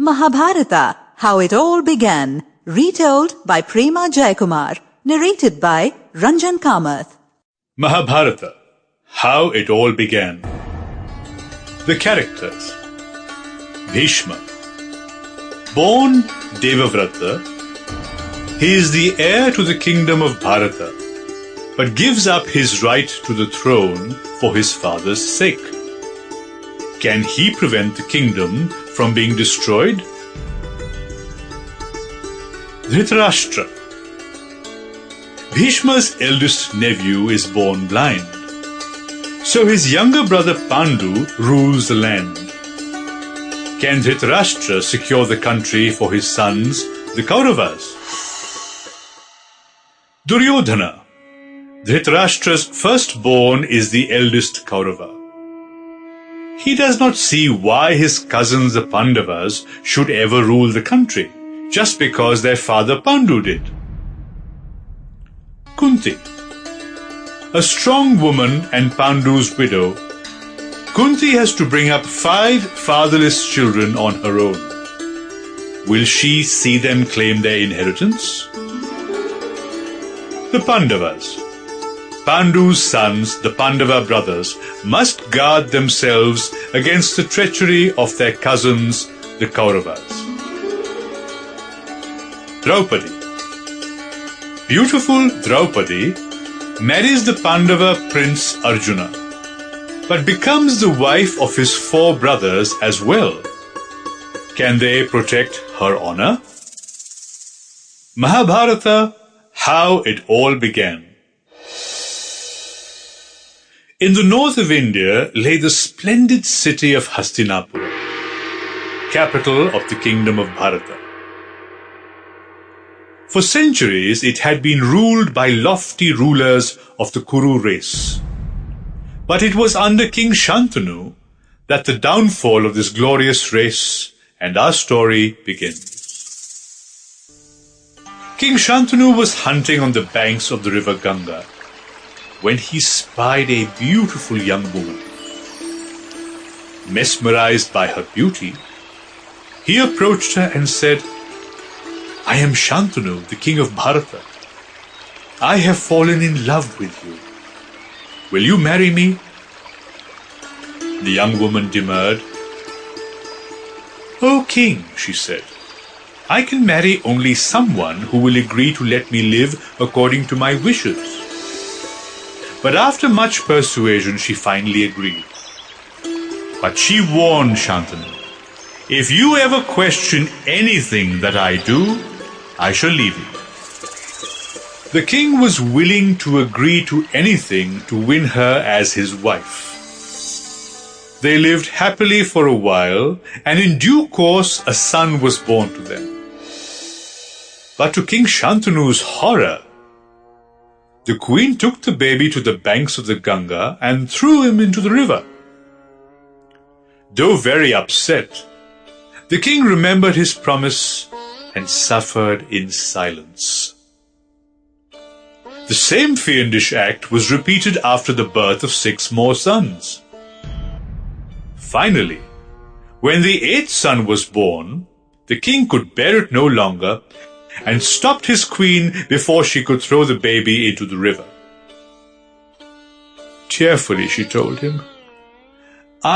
Mahabharata, How It All Began, retold by Prema Jayakumar, narrated by Ranjan Kamath. Mahabharata, How It All Began. The characters. Bhishma. Born Devavrata, he is the heir to the kingdom of Bharata, but gives up his right to the throne for his father's sake. Can he prevent the kingdom from being destroyed? Dhritarashtra. Bhishma's eldest nephew is born blind, so his younger brother Pandu rules the land. Can Dhritarashtra secure the country for his sons, the Kauravas? Duryodhana. Dhritarashtra's firstborn is the eldest Kaurava. He does not see why his cousins the Pandavas should ever rule the country, just because their father Pandu did. Kunti. A strong woman and Pandu's widow, Kunti has to bring up 5 fatherless children on her own. Will she see them claim their inheritance? The Pandavas. Pandu's sons, the Pandava brothers, must guard themselves against the treachery of their cousins, the Kauravas. Draupadi. Beautiful Draupadi marries the Pandava prince Arjuna, but becomes the wife of his 4 brothers as well. Can they protect her honor? Mahabharata, How It All Began. In the north of India lay the splendid city of Hastinapura, capital of the kingdom of Bharata. For centuries it had been ruled by lofty rulers of the Kuru race. But it was under King Shantanu that the downfall of this glorious race and our story begins. King Shantanu was hunting on the banks of the river Ganga when he spied a beautiful young woman. Mesmerized by her beauty, he approached her and said, "I am Shantanu, the king of Bharata. I have fallen in love with you. Will you marry me?" The young woman demurred. "O king," she said, "I can marry only someone who will agree to let me live according to my wishes." But after much persuasion, she finally agreed. But she warned Shantanu, "If you ever question anything that I do, I shall leave you." The king was willing to agree to anything to win her as his wife. They lived happily for a while, and in due course a son was born to them. But to King Shantanu's horror, the queen took the baby to the banks of the Ganga and threw him into the river. Though very upset, the king remembered his promise and suffered in silence. The same fiendish act was repeated after the birth of 6 more sons. Finally, when the 8th son was born, the king could bear it no longer and stopped his queen before she could throw the baby into the river. Tearfully she told him,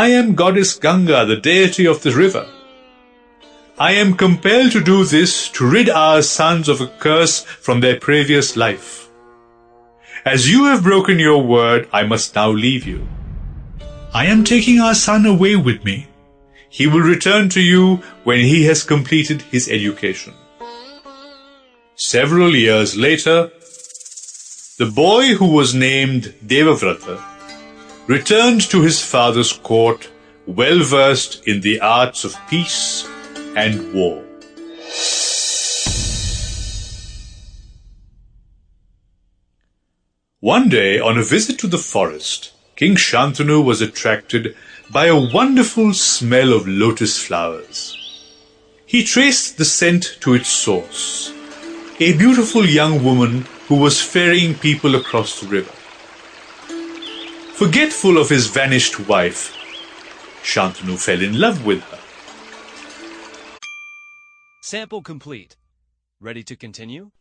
"I am goddess Ganga, the deity of the river. I am compelled to do this to rid our sons of a curse from their previous life. As you have broken your word, I must now leave you. I am taking our son away with me. He will return to you when he has completed his education." Several years later, the boy who was named Devavrata returned to his father's court, well versed in the arts of peace and war. One day, on a visit to the forest, King Shantanu was attracted by a wonderful smell of lotus flowers. He traced the scent to its source, a beautiful young woman who was ferrying people across the river. Forgetful of his vanished wife, Shantanu fell in love with her. Sample complete. Ready to continue?